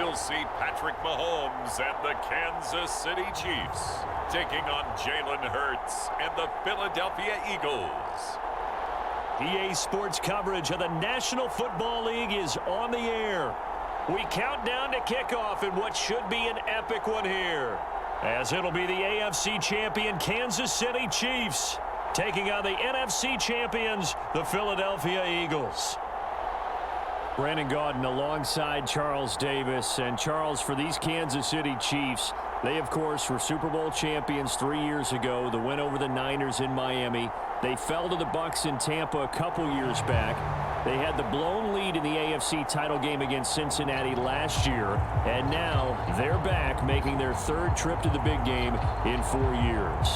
we'll see Patrick Mahomes and the Kansas City Chiefs taking on Jalen Hurts and the Philadelphia Eagles. EA Sports coverage of the National Football League is on the air. We count down to kickoff in what should be an epic one here, as it'll be the AFC champion Kansas City Chiefs taking on the NFC champions, the Philadelphia Eagles. Brandon Gaudin alongside Charles Davis. And Charles, for these Kansas City Chiefs, they, of course, were Super Bowl champions 3 years ago. The win over the Niners in Miami. They fell to the Bucs in Tampa a couple years back. They had the blown lead in the AFC title game against Cincinnati last year. And now they're back, making their third trip to the big game in 4 years.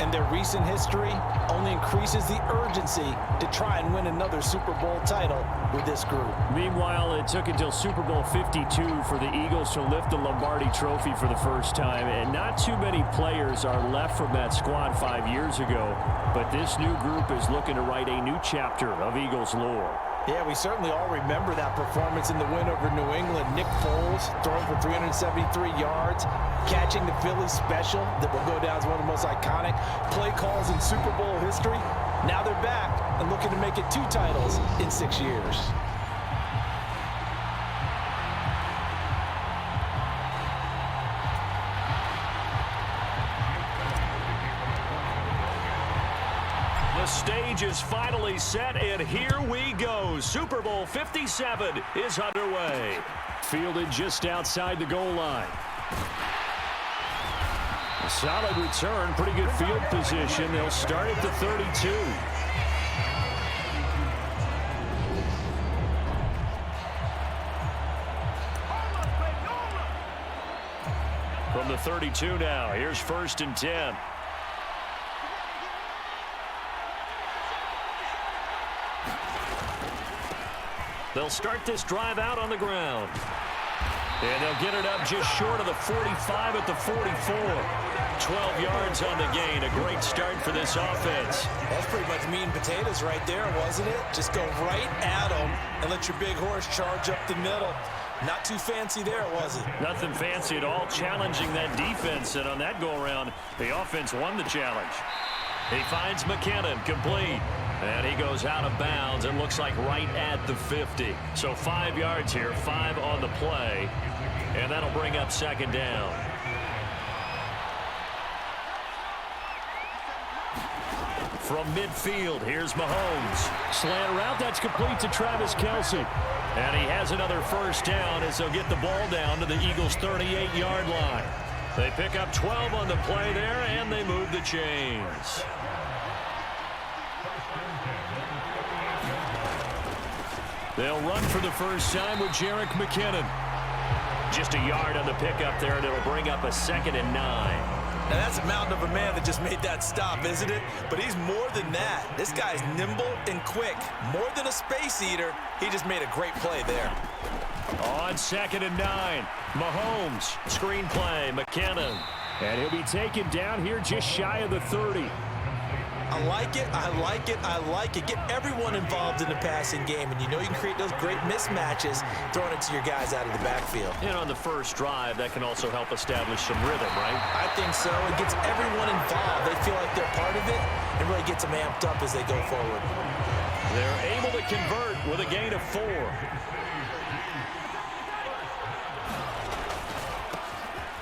And their recent history only increases the urgency to try and win another Super Bowl title with this group. Meanwhile, it took until Super Bowl 52 for the Eagles to lift the Lombardi Trophy for the first time. And not too many players are left from that squad 5 years ago. But this new group is looking to write a new chapter of Eagles lore. Yeah, we certainly all remember that performance in the win over New England. Nick Foles throwing for 373 yards, catching the Philly special that will go down as one of the most iconic play calls in Super Bowl history. Now they're back and looking to make it 2 titles in 6 years. The stage is finally set, and here we go. Super Bowl 57 is underway. Fielded just outside the goal line. A solid return, pretty good field position. They'll start at the 32. From the 32 now, here's 1st and 10. They'll start this drive out on the ground. And they'll get it up just short of the 45 at the 44. 12 yards on the gain. A great start for this offense. That's pretty much meat and potatoes right there, wasn't it? Just go right at them and let your big horse charge up the middle. Not too fancy there, was it? Nothing fancy at all, challenging that defense. And on that go-around, the offense won the challenge. He finds McKinnon, complete. And he goes out of bounds and looks like right at the 50. So 5 yards here, 5 on the play. And that'll bring up 2nd down. From midfield, here's Mahomes. Slant route, that's complete to Travis Kelce. And he has another 1st down as they'll get the ball down to the Eagles' 38-yard line. They pick up 12 on the play there, and they move the chains. They'll run for the first time with Jerick McKinnon. Just a yard on the pickup there, and it'll bring up a 2nd and 9. Now that's a mountain of a man that just made that stop, isn't it? But he's more than that. This guy's nimble and quick. More than a space eater, he just made a great play there. On 2nd and 9, Mahomes, screen play, McKinnon. And he'll be taken down here just shy of the 30. I like it, I like it, I like it. Get everyone involved in the passing game, and you know you can create those great mismatches throwing it to your guys out of the backfield. And on the first drive, that can also help establish some rhythm, right? I think so. It gets everyone involved. They feel like they're part of it, and really gets them amped up as they go forward. They're able to convert with a gain of 4.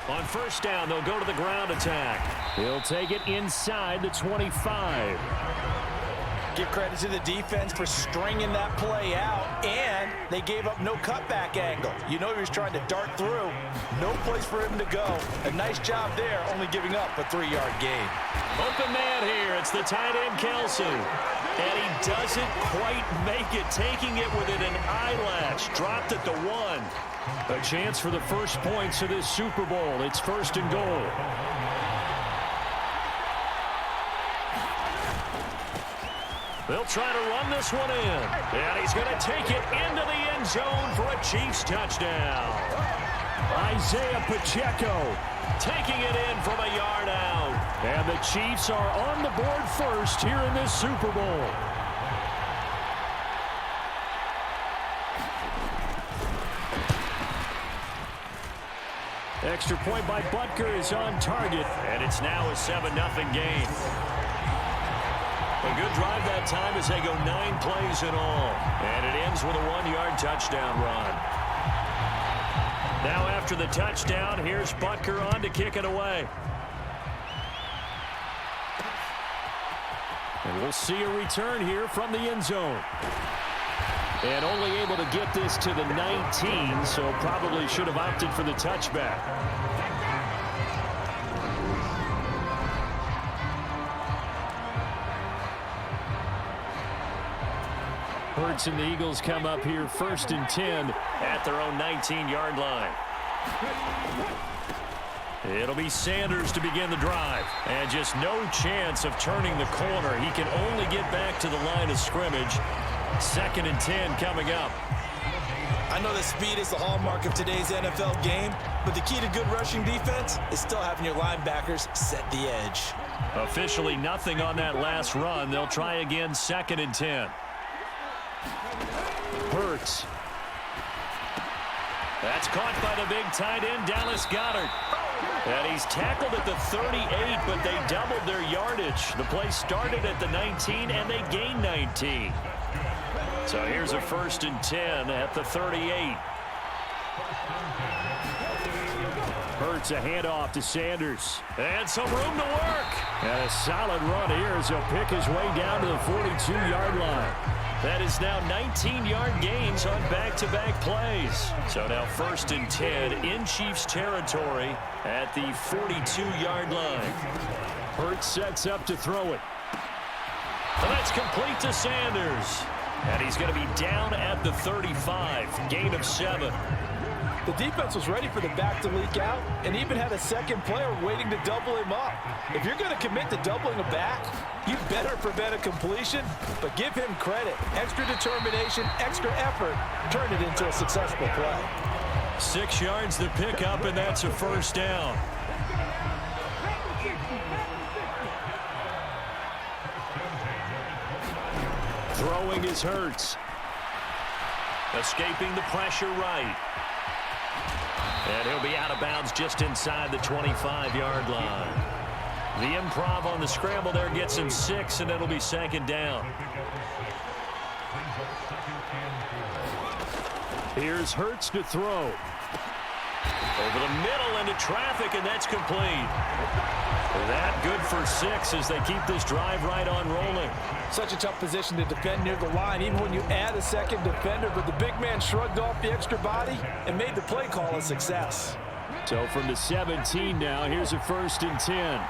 On 1st down, they'll go to the ground attack. He'll take it inside the 25. Give credit to the defense for stringing that play out, and they gave up no cutback angle. You know he was trying to dart through. No place for him to go. A nice job there, only giving up a 3-yard gain. Open man here. It's the tight end, Kelce. And he doesn't quite make it, taking it within an eyelash. Dropped at the 1. A chance for the first points of this Super Bowl. It's 1st and goal. They'll try to run this one in. And he's going to take it into the end zone for a Chiefs touchdown. Isaiah Pacheco taking it in from a yard out. And the Chiefs are on the board first here in this Super Bowl. extra point by Butker is on target, and it's now a 7-0 game. A good drive that time as they go 9 plays in all. And it ends with a 1-yard touchdown run. Now after the touchdown, here's Butker on to kick it away. And we'll see a return here from the end zone. And only able to get this to the 19, so probably should have opted for the touchback. Hurts and the Eagles come up here 1st and 10 at their own 19-yard line. It'll be Sanders to begin the drive. And just no chance of turning the corner. He can only get back to the line of scrimmage. 2nd and 10 coming up. I know that speed is the hallmark of today's NFL game, but the key to good rushing defense is still having your linebackers set the edge. Officially nothing on that last run. They'll try again 2nd and 10. Hurts. That's caught by the big tight end, Dallas Goedert. And he's tackled at the 38, but they doubled their yardage. The play started at the 19, and they gained 19. So here's a 1st and 10 at the 38. Hurts a handoff to Sanders. And some room to work. And a solid run here as he'll pick his way down to the 42-yard line. That is now 19-yard gains on back-to-back plays. So now 1st and 10 in Chiefs territory at the 42-yard line. Hurts sets up to throw it. And that's complete to Sanders. And he's going to be down at the 35, gain of 7. The defense was ready for the back to leak out and even had a second player waiting to double him up. If you're going to commit to doubling a back, you better prevent a completion, but give him credit. Extra determination, extra effort, turn it into a successful play. 6 yards to pick up, and that's a 1st down. Throwing is Hurts. Escaping the pressure right. And he'll be out of bounds just inside the 25-yard line. The improv on the scramble there gets him 6, and it'll be 2nd down. Here's Hurts to throw. Over the middle into traffic, and that's complete. That good for 6 as they keep this drive right on rolling. Such a tough position to defend near the line, even when you add a second defender, but the big man shrugged off the extra body and made the play call a success. So from the 17 now, here's a 1st and 10.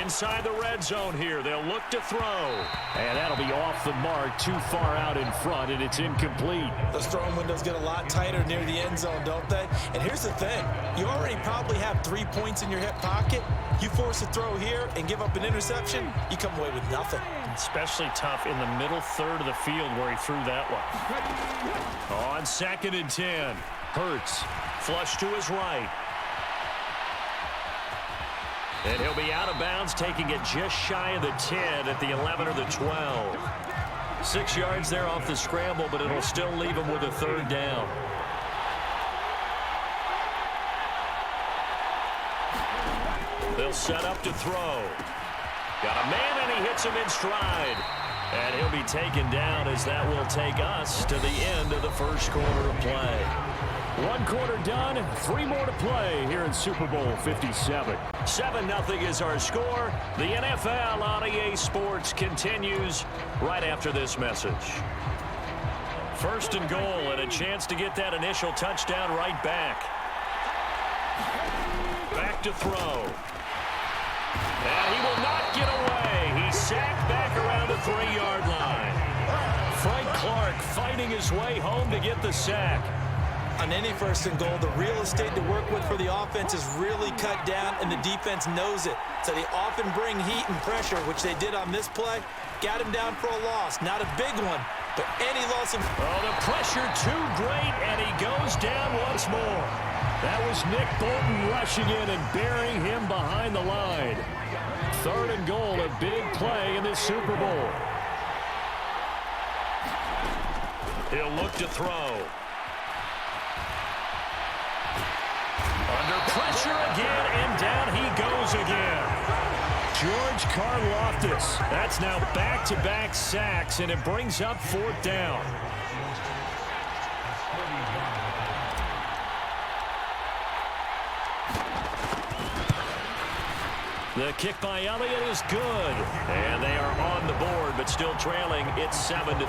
Inside the red zone here, they'll look to throw. And that'll be off the mark, too far out in front, and it's incomplete. Those throwing windows get a lot tighter near the end zone, don't they? And here's the thing. You already probably have 3 points in your hip pocket. You force a throw here and give up an interception, you come away with nothing. Especially tough in the middle third of the field where he threw that one. On 2nd and 10, Hurts flush to his right. And he'll be out of bounds, taking it just shy of the 10 at the 11 or the 12. 6 yards there off the scramble, but it'll still leave him with a 3rd down. They'll set up to throw. Got a man, and he hits him in stride. And he'll be taken down as that will take us to the end of the 1st quarter of play. 1 quarter done, 3 more to play here in Super Bowl 57. 7-0 is our score. The NFL on EA Sports continues right after this message. 1st and goal, and a chance to get that initial touchdown right back. Back to throw. And he will not get away. He's sacked back around the 3-yard line. Frank Clark fighting his way home to get the sack. On any 1st and goal, the real estate to work with for the offense is really cut down, and the defense knows it. So they often bring heat and pressure, which they did on this play. Got him down for a loss. Not a big one, but any loss of... Oh, the pressure too great, and he goes down once more. That was Nick Bolton rushing in and burying him behind the line. 3rd and goal, a big play in this Super Bowl. He'll look to throw. pressure again, and down he goes again. George Karlaftis. That's now back-to-back sacks, and it brings up 4th down. The kick by Elliott is good. And they are on the board, but still trailing. It's 7-3.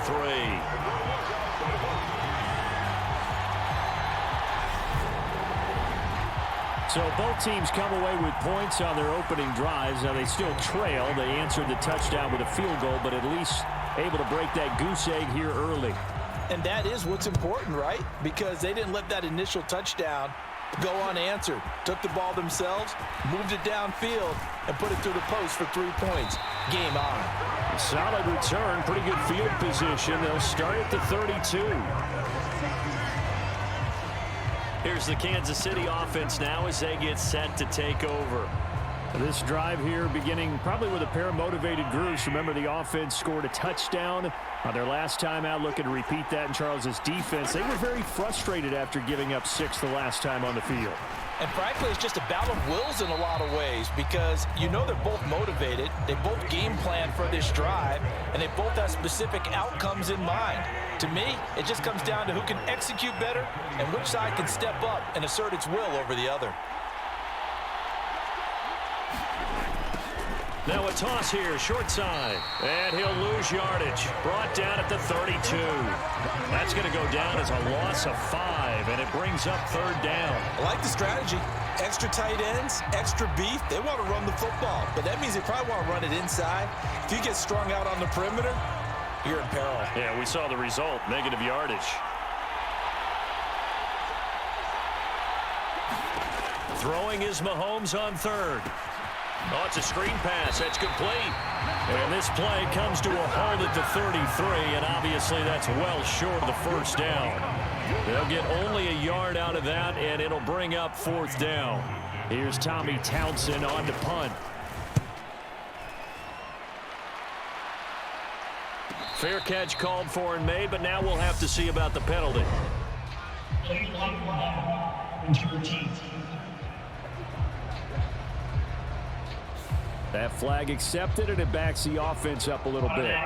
So both teams come away with points on their opening drives. Now they still trail. They answered the touchdown with a field goal, but at least able to break that goose egg here early. And that is what's important, right? Because they didn't let that initial touchdown go unanswered. Took the ball themselves, moved it downfield, and put it through the post for 3 points. Game on. A solid return, pretty good field position. They'll start at the 32. Here's the Kansas City offense now as they get set to take over. This drive here beginning probably with a pair of motivated groups. Remember, the offense scored a touchdown on their last time out. Looking to repeat that in Charles's defense. They were very frustrated after giving up 6 the last time on the field. And frankly, it's just a battle of wills in a lot of ways because you know they're both motivated. They both game plan for this drive, and they both have specific outcomes in mind. To me, it just comes down to who can execute better and which side can step up and assert its will over the other. Now a toss here, short side, and he'll lose yardage. Brought down at the 32. That's going to go down as a loss of 5, and it brings up 3rd down. I like the strategy. Extra tight ends, extra beef. They want to run the football, but that means they probably want to run it inside. If you get strung out on the perimeter, you're in peril. Yeah, we saw the result, negative yardage. Throwing is Mahomes on 3rd. Oh, it's a screen pass. That's complete. And this play comes to a halt at the 33, and obviously that's well short of the 1st down. They'll get only a yard out of that, and it'll bring up 4th down. Here's Tommy Townsend on to punt. Fair catch called for and made, but now we'll have to see about the penalty. That flag accepted, and it backs the offense up a little bit.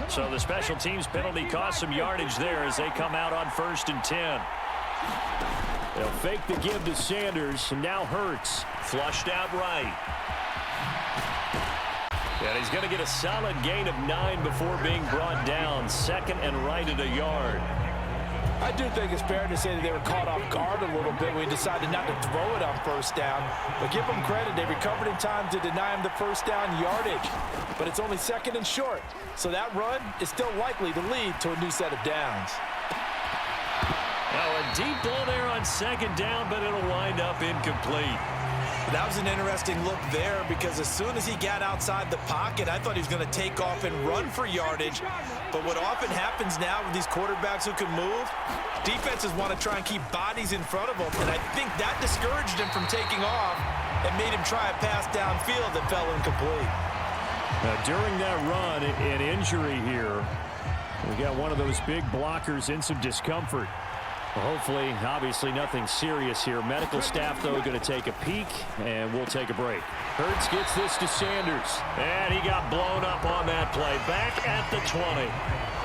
So the special teams penalty cost some yardage there as they come out on 1st and 10. They'll fake the give to Sanders, and now Hurts. Flushed out right. And he's going to get a solid gain of 9 before being brought down. 2nd and right at a yard. I do think it's fair to say that they were caught off guard a little bit when we decided not to throw it on 1st down. But give them credit. They recovered in time to deny him the 1st down yardage. But it's only 2nd and short. So that run is still likely to lead to a new set of downs. Now a deep ball there on 2nd down, but it'll wind up incomplete. That was an interesting look there because as soon as he got outside the pocket, I thought he was going to take off and run for yardage. But what often happens now with these quarterbacks who can move, defenses want to try and keep bodies in front of them. And I think that discouraged him from taking off and made him try a pass downfield that fell incomplete. Now, during that run, an injury here. We got one of those big blockers in some discomfort. Well, hopefully, obviously, nothing serious here. Medical staff, though, going to take a peek, and we'll take a break. Hurts gets this to Sanders, and he got blown up on that play. Back at the 20.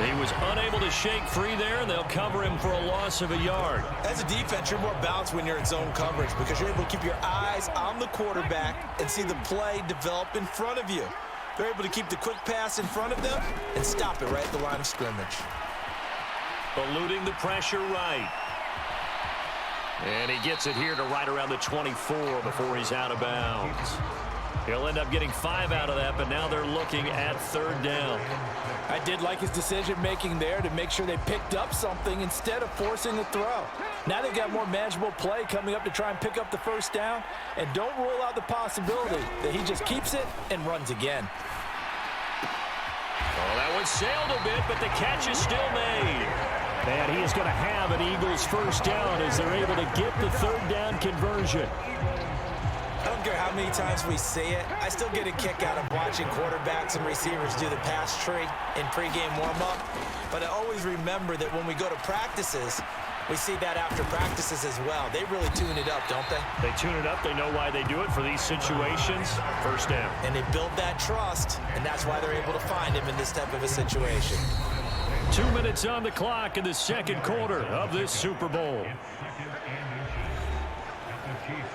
He was unable to shake free there, and they'll cover him for a loss of a yard. As a defense, you're more balanced when you're in zone coverage because you're able to keep your eyes on the quarterback and see the play develop in front of you. They're able to keep the quick pass in front of them and stop it right at the line of scrimmage. Eluding the pressure right. And he gets it here to right around the 24 before he's out of bounds. He'll end up getting 5 out of that, but now they're looking at 3rd down. I did like his decision-making there to make sure they picked up something instead of forcing a throw. Now they've got more manageable play coming up to try and pick up the 1st down, and don't rule out the possibility that he just keeps it and runs again. Oh, that one sailed a bit, but the catch is still made. And he is going to have an Eagles 1st down as they're able to get the 3rd down conversion. I don't care how many times we see it. I still get a kick out of watching quarterbacks and receivers do the pass tree in pregame warm-up. But I always remember that when we go to practices, we see that after practices as well. They really tune it up, don't they? They tune it up. They know why they do it for these situations. First down. And they build that trust, and that's why they're able to find him in this type of a situation. 2 minutes on the clock in the second quarter of this Super Bowl.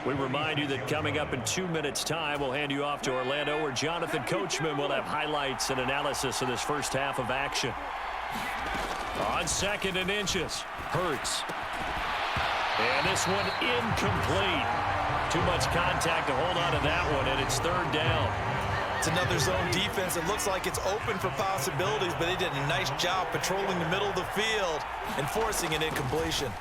We remind you that coming up in 2 minutes' time, we'll hand you off to Orlando, where Jonathan Coachman will have highlights and analysis of this first half of action. On 2nd and inches, Hurts. And this one incomplete. Too much contact to hold on to that one, and it's 3rd down. It's another zone defense. It looks like it's open for possibilities, but they did a nice job patrolling the middle of the field and forcing an incompletion.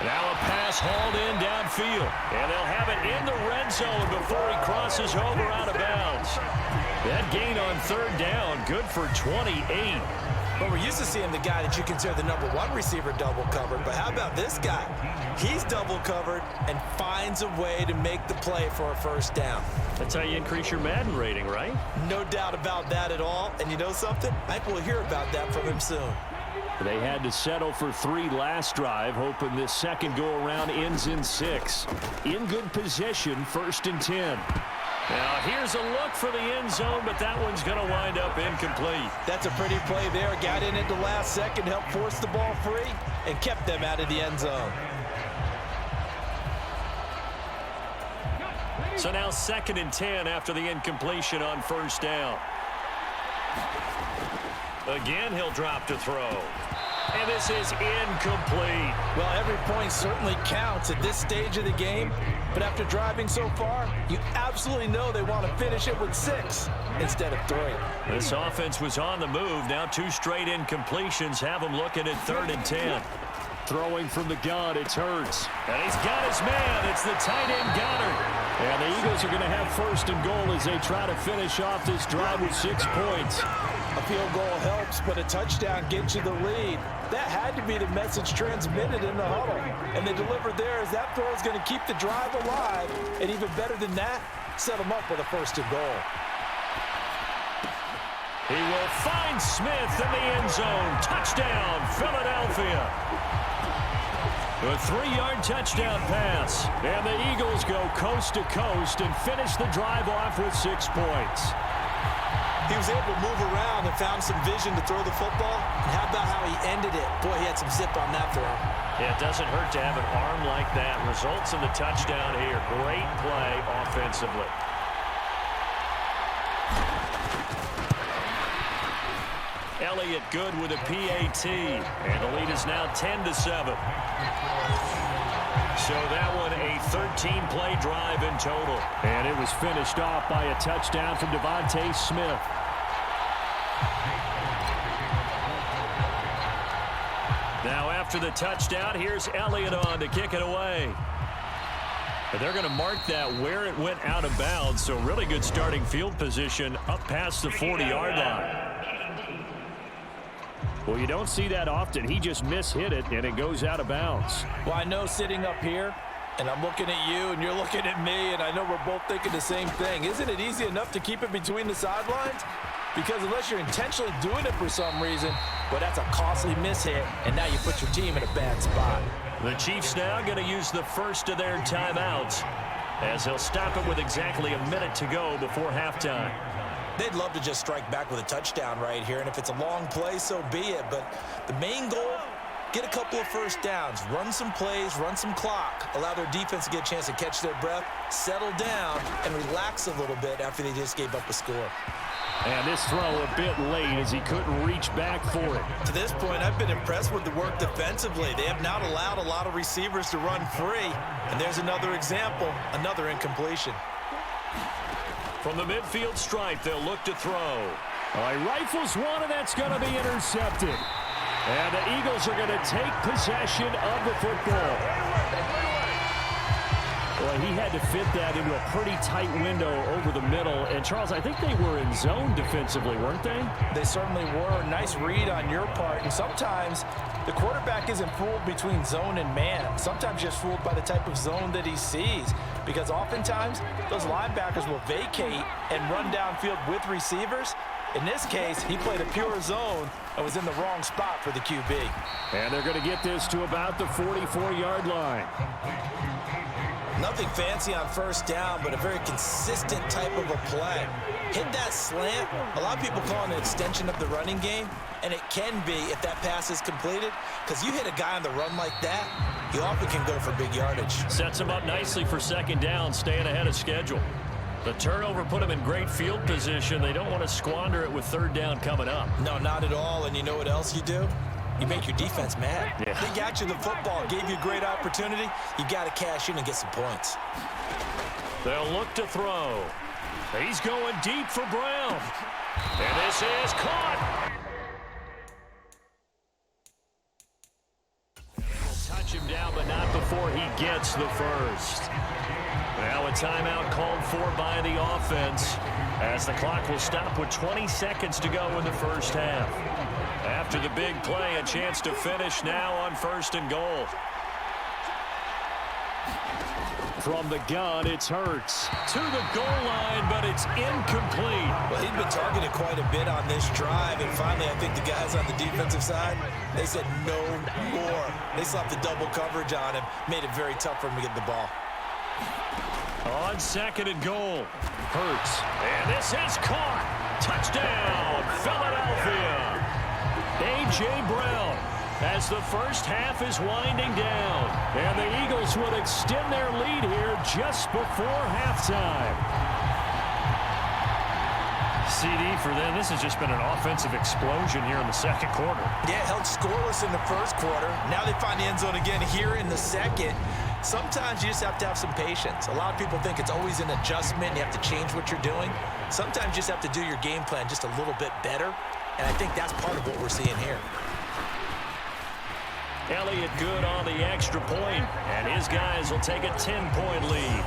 Now a pass hauled in downfield. And they'll have it in the red zone before he crosses over out of bounds. That gain on 3rd down, good for 28. But we're used to seeing the guy that you consider the #1 receiver double covered. But how about this guy? He's double covered and finds a way to make the play for a first down. That's how you increase your Madden rating, right? No doubt about that at all. And you know something? I think we'll hear about that from him soon. They had to settle for 3 last drive, hoping this second go-around ends in 6. In good position, 1st and 10. Now, here's a look for the end zone, but that one's going to wind up incomplete. That's a pretty play there. Got in at the last second, helped force the ball free, and kept them out of the end zone. So now 2nd and 10 after the incompletion on 1st down. Again, he'll drop to throw. And this is incomplete. Well, every point certainly counts at this stage of the game. But after driving so far, you absolutely know they want to finish it with 6 instead of 3. This offense was on the move. Now 2 straight incompletions have them looking at 3rd and 10. Throwing from the gun, it's Hurts. And he's got his man. It's the tight end Goddard. And the Eagles are going to have 1st and goal as they try to finish off this drive with 6 points. A field goal helps, but a touchdown gets you the lead. That had to be the message transmitted in the huddle. And they delivered there as that throw is going to keep the drive alive. And even better than that, set them up with a 1st and goal. He will find Smith in the end zone. Touchdown, Philadelphia. A 3-yard touchdown pass. And the Eagles go coast to coast and finish the drive off with 6 points. He was able to move around and found some vision to throw the football. And how about how he ended it? Boy, he had some zip on that throw. Yeah, it doesn't hurt to have an arm like that. Results in the touchdown here. Great play offensively. Elliott good with a PAT. And the lead is now 10-7. So that one a 13-play drive in total. And it was finished off by a touchdown from Devontae Smith. Now after the touchdown, here's Elliott on to kick it away. And they're going to mark that where it went out of bounds. So really good starting field position up past the 40-yard line. Well, you don't see that often. He just mishit it, and it goes out of bounds. Well, I know sitting up here, and I'm looking at you, and you're looking at me, and I know we're both thinking the same thing. Isn't it easy enough to keep it between the sidelines? Because unless you're intentionally doing it for some reason, well, that's a costly mishit, and now you put your team in a bad spot. The Chiefs now going to use the first of their timeouts as they'll stop it with exactly a minute to go before halftime. They'd love to just strike back with a touchdown right here, and if it's a long play, so be it. But the main goal, get a couple of first downs, run some plays, run some clock, allow their defense to get a chance to catch their breath, settle down, and relax a little bit after they just gave up a score. And this throw a bit late as he couldn't reach back for it. To this point, I've been impressed with the work defensively. They have not allowed a lot of receivers to run free. And there's another example, another incompletion. From the midfield stripe, they'll look to throw. All right, rifles one, and that's going to be intercepted. And the Eagles are going to take possession of the football. Well, he had to fit that into a pretty tight window over the middle. And, Charles, I think they were in zone defensively, weren't they? They certainly were. Nice read on your part. And sometimes the quarterback isn't fooled between zone and man. Sometimes just fooled by the type of zone that he sees. Because oftentimes, those linebackers will vacate and run downfield with receivers. In this case, he played a pure zone and was in the wrong spot for the QB. And they're going to get this to about the 44-yard line. Nothing fancy on first down, but a very consistent type of a play. Hit that slant. A lot of people call it an extension of the running game, and it can be if that pass is completed, because you hit a guy on the run like that, he often can go for big yardage. Sets him up nicely for second down, staying ahead of schedule. The turnover put him in great field position. They don't want to squander it with third down coming up. No, not at all. And you know what else you do? You make your defense mad. Yeah. They got you the football, gave you a great opportunity. You got to cash in and get some points. They'll look to throw. He's going deep for Brown. And this is caught. They'll touch him down, but not before he gets the first. Now a timeout called for by the offense as the clock will stop with 20 seconds to go in the first half. After the big play, a chance to finish now on first and goal. From the gun, it's Hurts. To the goal line, but it's incomplete. Well, he's been targeted quite a bit on this drive, and finally I think the guys on the defensive side, they said no more. They slapped the double coverage on him, made it very tough for him to get the ball. On second and goal, Hurts. And this is caught. Touchdown, Philadelphia. A.J. Brown as the first half is winding down. And the Eagles will extend their lead here just before halftime. CD for them. This has just been an offensive explosion here in the second quarter. Yeah, held scoreless in the first quarter. Now they find the end zone again here in the second. Sometimes you just have to have some patience. A lot of people think it's always an adjustment. You have to change what you're doing. Sometimes you just have to do your game plan just a little bit better. And I think that's part of what we're seeing here. Elliott good on the extra point, and his guys will take a 10-point lead.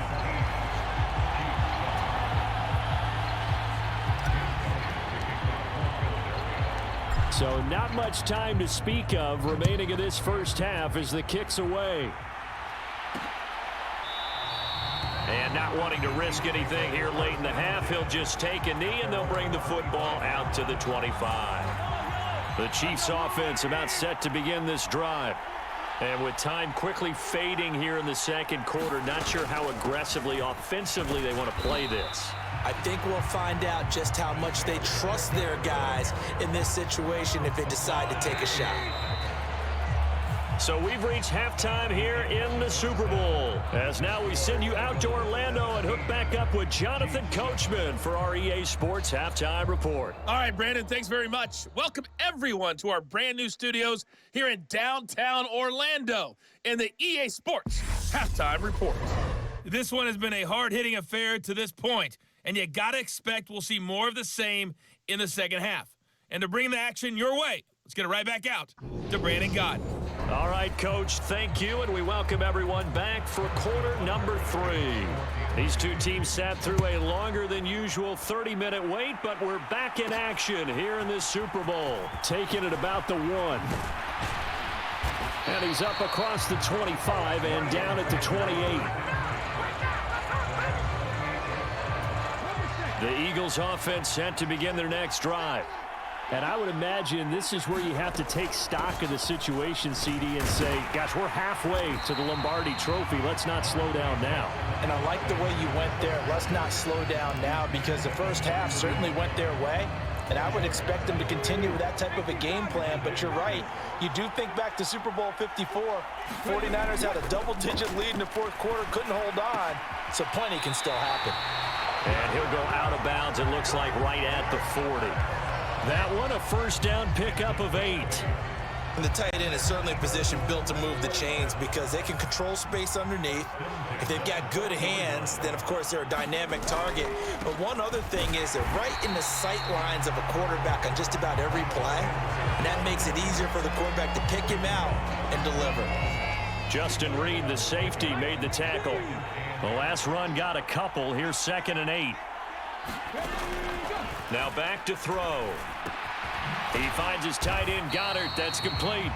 So not much time to speak of remaining in this first half as the kick's away. And not wanting to risk anything here late in the half, he'll just take a knee and they'll bring the football out to the 25. The Chiefs offense about set to begin this drive. And with time quickly fading here in the second quarter, not sure how aggressively, offensively they want to play this. I think we'll find out just how much they trust their guys in this situation if they decide to take a shot. So we've reached halftime here in the Super Bowl. As now we send you out to Orlando and hook back up with Jonathan Coachman for our EA Sports Halftime Report. All right, Brandon, thanks very much. Welcome, everyone, to our brand new studios here in downtown Orlando in the EA Sports Halftime Report. This one has been a hard-hitting affair to this point, and you got to expect we'll see more of the same in the second half. And to bring the action your way, let's get it right back out to Brandon Gott. All right, Coach, thank you, and we welcome everyone back for quarter number 3. These two teams sat through a longer than usual 30-minute wait, but we're back in action here in this Super Bowl, taking it about the 1. And he's up across the 25 and down at the 28. The Eagles offense set to begin their next drive. And I would imagine this is where you have to take stock of the situation, CD, and say, gosh, we're halfway to the Lombardi Trophy. Let's not slow down now. And I like the way you went there. Let's not slow down now, because the first half certainly went their way. And I would expect them to continue with that type of a game plan. But you're right. You do think back to Super Bowl 54. 49ers had a double-digit lead in the fourth quarter, couldn't hold on. So plenty can still happen. And he'll go out of bounds, it looks like, right at the 40. That one, a first down pickup of 8. And the tight end is certainly a position built to move the chains because they can control space underneath. If they've got good hands, then, of course, they're a dynamic target. But one other thing is they're right in the sight lines of a quarterback on just about every play. And that makes it easier for the quarterback to pick him out and deliver. Justin Reed, the safety, made the tackle. The last run got a couple. Here's 2nd and 8. Now back to throw. He finds his tight end, Goddard. That's complete.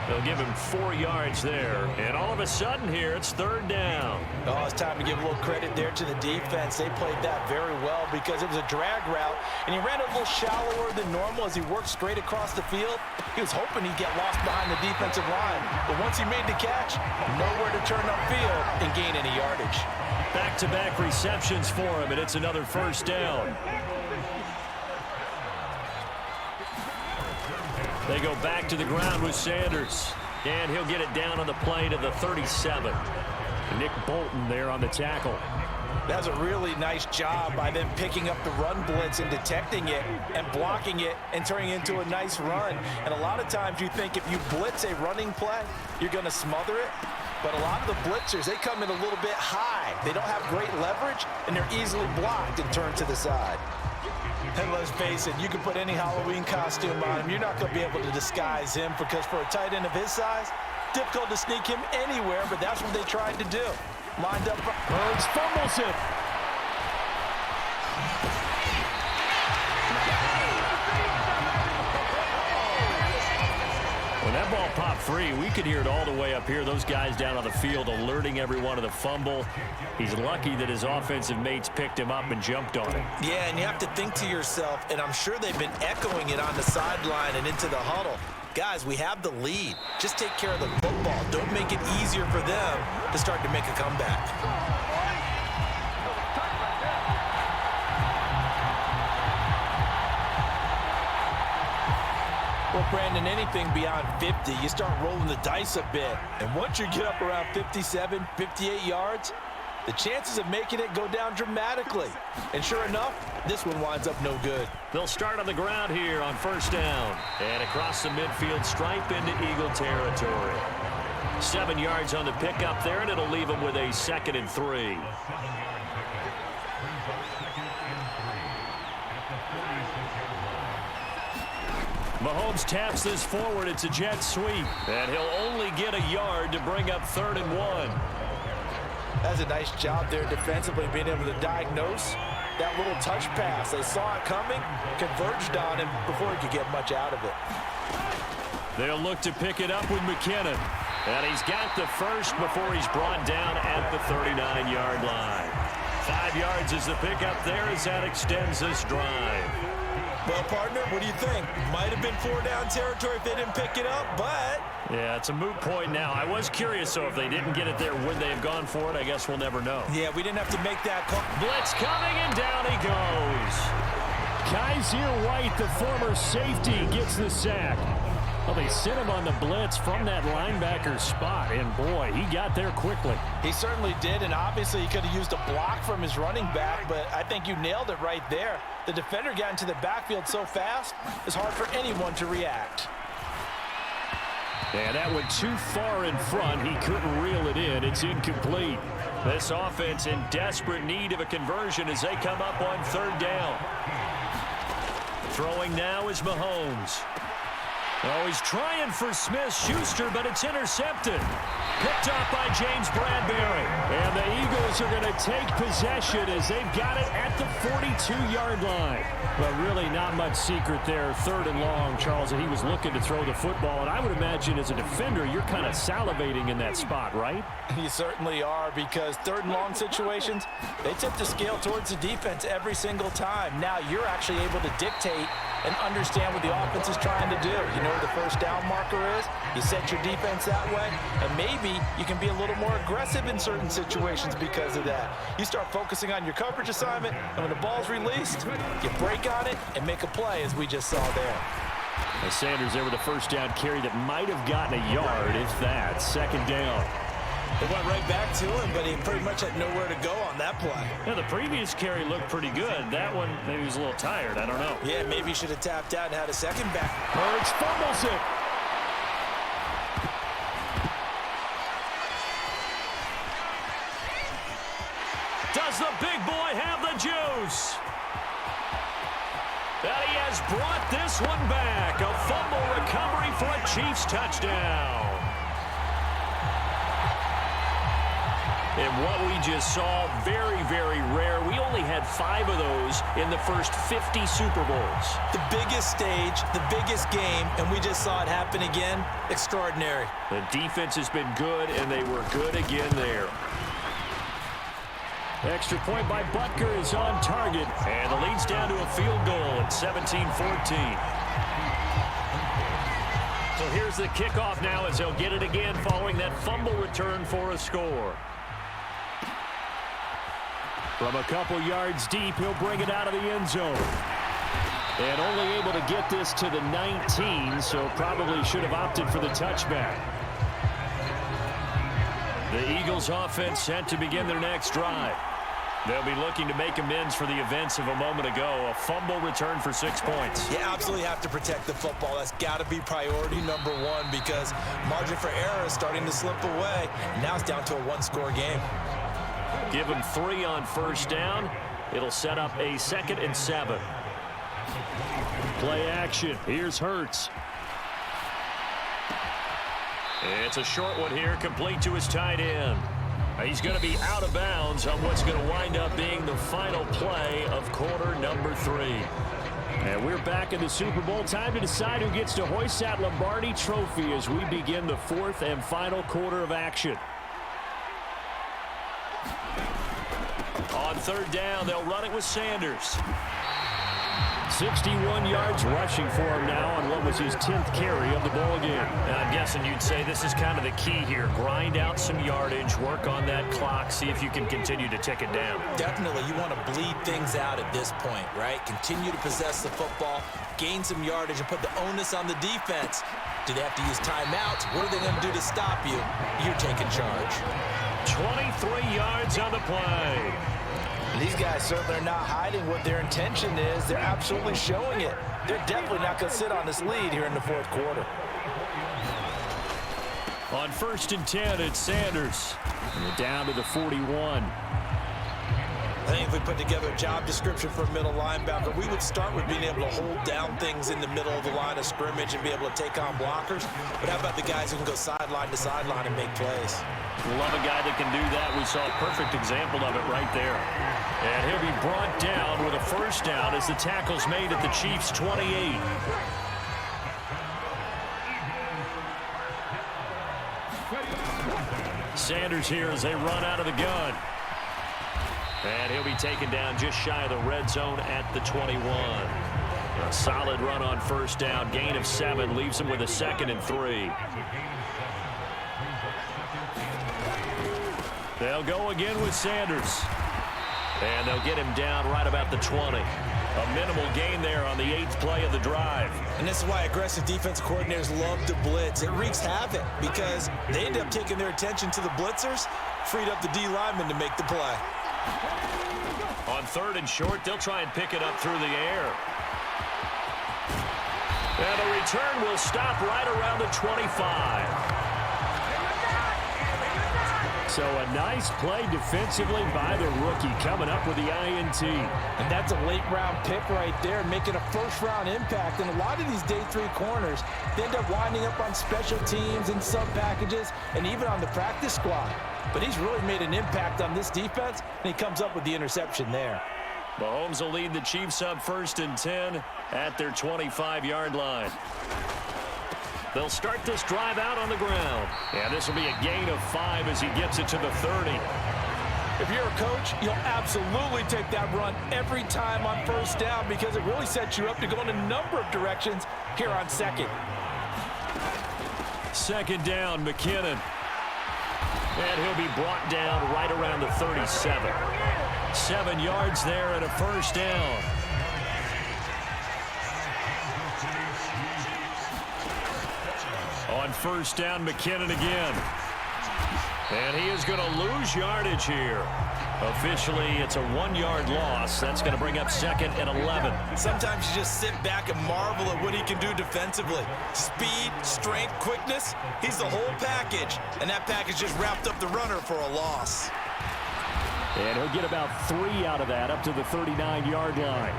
They'll give him 4 yards there. And all of a sudden here, it's 3rd down. Oh, it's time to give a little credit there to the defense. They played that very well because it was a drag route, and he ran a little shallower than normal as he worked straight across the field. He was hoping he'd get lost behind the defensive line. But once he made the catch, nowhere to turn upfield and gain any yardage. Back-to-back receptions for him, and it's another 1st down. They go back to the ground with Sanders. And he'll get it down on the play to the 37. Nick Bolton there on the tackle. That was a really nice job by them picking up the run blitz and detecting it and blocking it and turning it into a nice run. And a lot of times you think if you blitz a running play, you're going to smother it. But a lot of the blitzers, they come in a little bit high. They don't have great leverage, and they're easily blocked and turned to the side. And let's face it, you can put any Halloween costume on him. You're not going to be able to disguise him because for a tight end of his size, difficult to sneak him anywhere, but that's what they tried to do. Lined up. Birds fumbles it. When that ball popped free, we could hear it all the way up here. Those guys down on the field alerting everyone of the fumble. He's lucky that his offensive mates picked him up and jumped on him. Yeah, and you have to think to yourself, and I'm sure they've been echoing it on the sideline and into the huddle. Guys, we have the lead. Just take care of the football. Don't make it easier for them to start to make a comeback. Well, Brandon, anything beyond 50, you start rolling the dice a bit. And once you get up around 57, 58 yards, the chances of making it go down dramatically. And sure enough, this one winds up no good. They'll start on the ground here on 1st down. And across the midfield stripe into Eagle territory. 7 yards on the pickup there, and it'll leave them with a 2nd and 3. Mahomes taps this forward. It's a jet sweep. And he'll only get a yard to bring up 3rd and 1. That's a nice job there defensively, being able to diagnose that little touch pass. They saw it coming, converged on him before he could get much out of it. They'll look to pick it up with McKinnon. And he's got the first before he's brought down at the 39-yard line. 5 yards is the pickup there as that extends this drive. Well, partner, what do you think? Might have been 4-down territory if they didn't pick it up, but... Yeah, it's a moot point now. I was curious, so if they didn't get it there, would they have gone for it? I guess we'll never know. Yeah, we didn't have to make that call. Blitz coming, and down he goes. Kaiser White, the former safety, gets the sack. Well, they sent him on the blitz from that linebacker spot, and boy, he got there quickly. He certainly did, and obviously he could have used a block from his running back, but I think you nailed it right there. The defender got into the backfield so fast, it's hard for anyone to react. And that went too far in front. He couldn't reel it in. It's incomplete. This offense in desperate need of a conversion as they come up on 3rd down. Throwing now is Mahomes. Oh, he's trying for Smith-Schuster, but it's intercepted. Picked off by James Bradbury. And the Eagles are going to take possession as they've got it at the 42-yard line. But really not much secret there. 3rd and long, Charles, and he was looking to throw the football. And I would imagine as a defender, you're kind of salivating in that spot, right? You certainly are, because 3rd and long situations, they tip the scale towards the defense every single time. Now you're actually able to dictate and understand what the offense is trying to do. You know where the 1st down marker is. You set your defense that way, and maybe you can be a little more aggressive in certain situations because of that. You start focusing on your coverage assignment, and when the ball's released, you break on it and make a play, as we just saw there. And Sanders there with a 1st down carry that might have gotten a yard, if that. 2nd down. It went right back to him, but he pretty much had nowhere to go on that play. Yeah, the previous carry looked pretty good. That one, maybe he was a little tired. I don't know. Yeah, maybe he should have tapped out and had a second back. Hurts fumbles it. Does the big boy have the juice? And he has brought this one back. A fumble recovery for a Chiefs touchdown. And what we just saw, very, very rare. We only had 5 of those in the first 50 Super Bowls. The biggest stage, the biggest game, and we just saw it happen again. Extraordinary. The defense has been good, and they were good again there. Extra point by Butker is on target, and the lead's down to a field goal at 17-14. So here's the kickoff now as they'll get it again following that fumble return for a score. From a couple yards deep, he'll bring it out of the end zone. And only able to get this to the 19, so probably should have opted for the touchback. The Eagles offense set to begin their next drive. They'll be looking to make amends for the events of a moment ago. A fumble return for 6 points. You absolutely have to protect the football. That's got to be priority number one because margin for error is starting to slip away. Now it's down to a one-score game. Give him 3 on first down. It'll set up a 2nd and 7. Play action. Here's Hurts. It's a short one here, complete to his tight end. He's going to be out of bounds on what's going to wind up being the final play of quarter number 3. And we're back in the Super Bowl. Time to decide who gets to hoist that Lombardi trophy as we begin the 4th and final quarter of action. On 3rd down, they'll run it with Sanders. 61 yards rushing for him now on what was his 10th carry of the ball game. And I'm guessing you'd say this is kind of the key here. Grind out some yardage, work on that clock, see if you can continue to tick it down. Definitely, you want to bleed things out at this point, right? Continue to possess the football, gain some yardage, and put the onus on the defense. Do they have to use timeouts? What are they going to do to stop you? You're taking charge. 23 yards on the play. These guys certainly are not hiding what their intention is. They're absolutely showing it. They're definitely not going to sit on this lead here in the 4th quarter. On 1st and 10, it's Sanders. And we're down to the 41. I think if we put together a job description for a middle linebacker, we would start with being able to hold down things in the middle of the line of scrimmage and be able to take on blockers. But how about the guys who can go sideline to sideline and make plays? Love a guy that can do that. We saw a perfect example of it right there. And he'll be brought down with a first down as the tackle's made at the Chiefs' 28. Sanders here as they run out of the gun. And he'll be taken down just shy of the red zone at the 21. A solid run on first down. Gain of 7 leaves him with a 2nd and 3. They'll go again with Sanders. And they'll get him down right about the 20. A minimal gain there on the 8th play of the drive. And this is why aggressive defense coordinators love to blitz. It wreaks havoc because they end up taking their attention to the blitzers, freed up the D lineman to make the play. On 3rd and short, they'll try and pick it up through the air. And the return will stop right around the 25. So a nice play defensively by the rookie coming up with the INT. And that's a late-round pick right there, making a first-round impact. And a lot of these day 3 corners, they end up winding up on special teams and sub-packages and even on the practice squad. But he's really made an impact on this defense, and he comes up with the interception there. Mahomes will lead the Chiefs up 1st and 10 at their 25-yard line. They'll start this drive out on the ground. And this will be a gain of 5 as he gets it to the 30. If you're a coach, you'll absolutely take that run every time on first down because it really sets you up to go in a number of directions here on 2nd. 2nd down, McKinnon. And he'll be brought down right around the 37. 7 yards there and a first down. On first down, McKinnon again. And he is going to lose yardage here. Officially, it's a 1-yard loss. That's going to bring up 2nd and 11. Sometimes you just sit back and marvel at what he can do defensively. Speed, strength, quickness, he's the whole package. And that package just wrapped up the runner for a loss. And he'll get about 3 out of that up to the 39-yard line.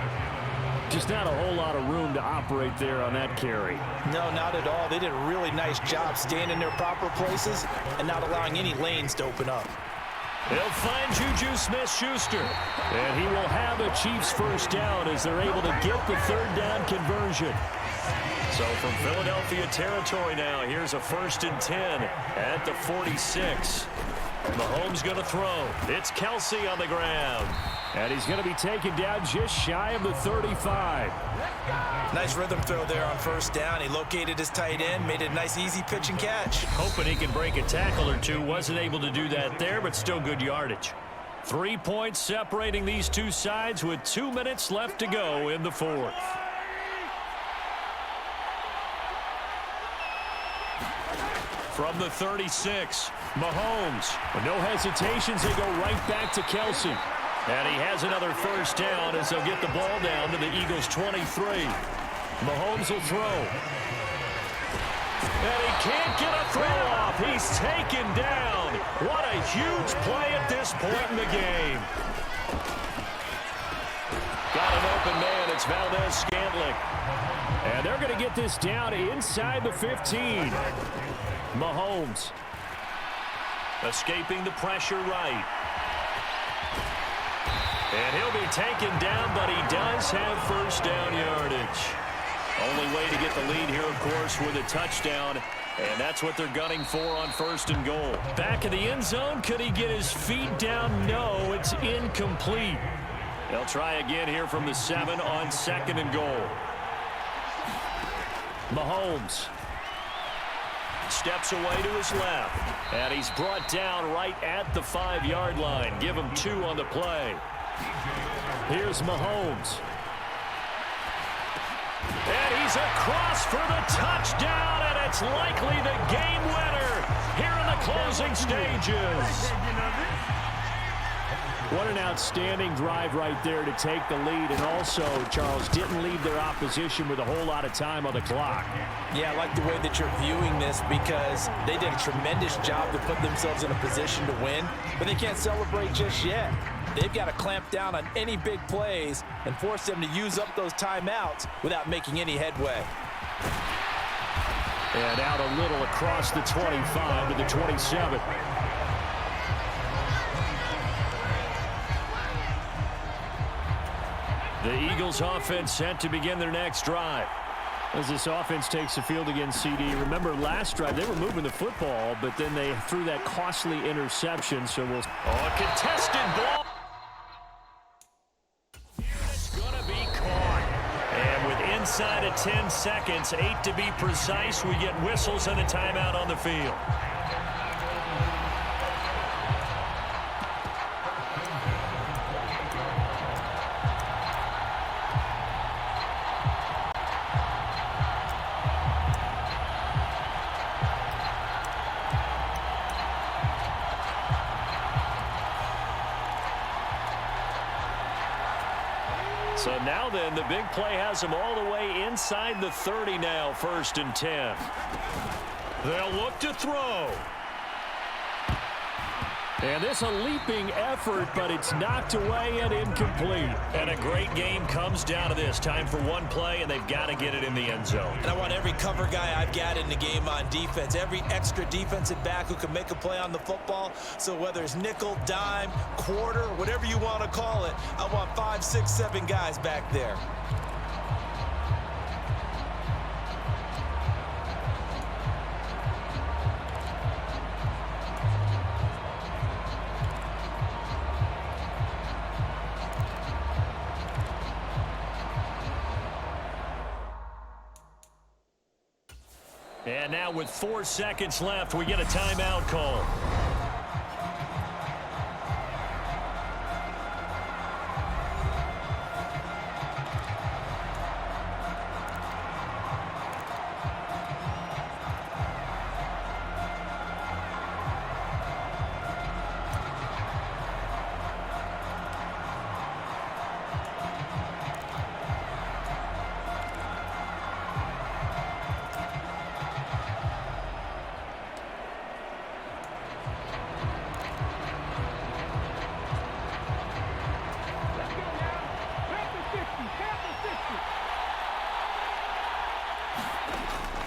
Just not a whole lot of room to operate there on that carry. No, not at all. They did a really nice job staying in their proper places and not allowing any lanes to open up. He'll find Juju Smith-Schuster. And he will have a Chiefs first down as they're able to get the third down conversion. So from Philadelphia territory now, here's a 1st and 10 at the 46. Mahomes going to throw. It's Kelsey on the ground. And he's going to be taken down just shy of the 35. Nice rhythm throw there on first down. He located his tight end, made it a nice easy pitch and catch. Hoping he can break a tackle or two. Wasn't able to do that there, but still good yardage. 3 points separating these two sides with 2 minutes left to go in the fourth. From the 36, Mahomes. With no hesitations, they go right back to Kelsey. And he has another first down as they'll get the ball down to the Eagles' 23. Mahomes will throw. And he can't get a throw off. He's taken down. What a huge play at this point in the game. Got an open man. It's Valdez-Scantling. And they're going to get this down inside the 15. Mahomes escaping the pressure right. And he'll be taken down, but he does have first down yardage. Only way to get the lead here, of course, with a touchdown. And that's what they're gunning for on 1st and goal. Back in the end zone, could he get his feet down? No, it's incomplete. They'll try again here from the 7 on 2nd and goal. Mahomes steps away to his left. And he's brought down right at the 5-yard line. Give him 2 on the play. Here's Mahomes. And he's across for the touchdown, and it's likely the game winner here in the closing stages. What an outstanding drive right there to take the lead, and also, Charles, didn't leave their opposition with a whole lot of time on the clock. Yeah, I like the way that you're viewing this because they did a tremendous job to put themselves in a position to win, but they can't celebrate just yet. They've got to clamp down on any big plays and force them to use up those timeouts without making any headway. And out a little across the 25 to the 27. The Eagles offense set to begin their next drive. As this offense takes the field against CD. Remember last drive they were moving the football, but then they threw that costly interception. So we'll a contested ball. It's gonna be caught. And with inside of 10 seconds, 8 to be precise, we get whistles and a timeout on the field. So now then, the big play has them all the way inside the 30 now, 1st and 10. They'll look to throw. And this a leaping effort, but it's knocked away and incomplete. And a great game comes down to this. Time for one play, and they've got to get it in the end zone. And I want every cover guy I've got in the game on defense, every extra defensive back who can make a play on the football. So whether it's nickel, dime, quarter, whatever you want to call it, I want 5, 6, 7 guys back there. And now with 4 seconds left, we get a timeout call.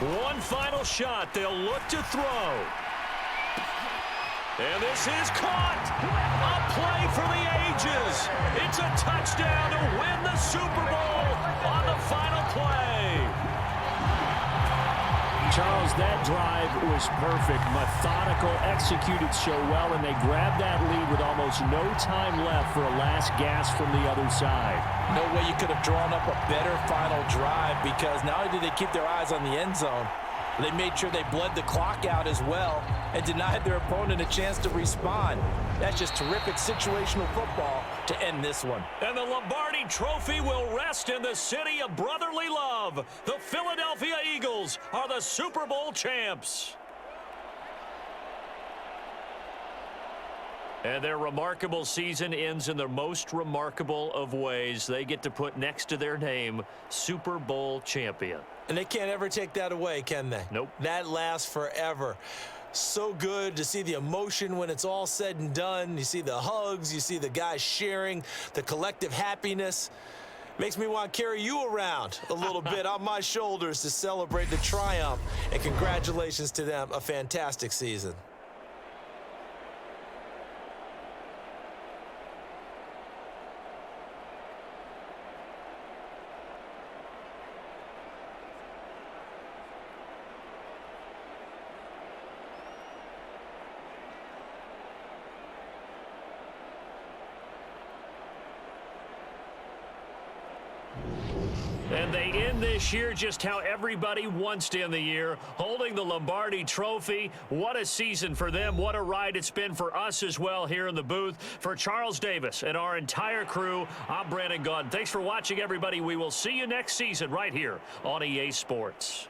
One final shot. They'll look to throw. And this is caught. A play for the ages. It's a touchdown to win the Super Bowl on the final play. Charles, that drive was perfect. Methodical, executed so well, and they grabbed that lead with almost no time left for a last gasp from the other side. No way you could have drawn up a better final drive, because not only did they keep their eyes on the end zone, they made sure they bled the clock out as well and denied their opponent a chance to respond. That's just terrific situational football to end this one. And the Lombardi Trophy will rest in the city of brotherly love. The Philadelphia Eagles are the Super Bowl champs. And their remarkable season ends in the most remarkable of ways. They get to put next to their name, Super Bowl champion. And they can't ever take that away, can they? Nope. That lasts forever. So good to see the emotion when it's all said and done. You see the hugs, you see the guys sharing, the collective happiness. Makes me want to carry you around a little bit on my shoulders to celebrate the triumph. And congratulations to them, a fantastic season. And they end this year just how everybody wants to end the year, holding the Lombardi Trophy. What a season for them. What a ride it's been for us as well here in the booth. For Charles Davis and our entire crew, I'm Brandon Gaudin. Thanks for watching, everybody. We will see you next season right here on EA Sports.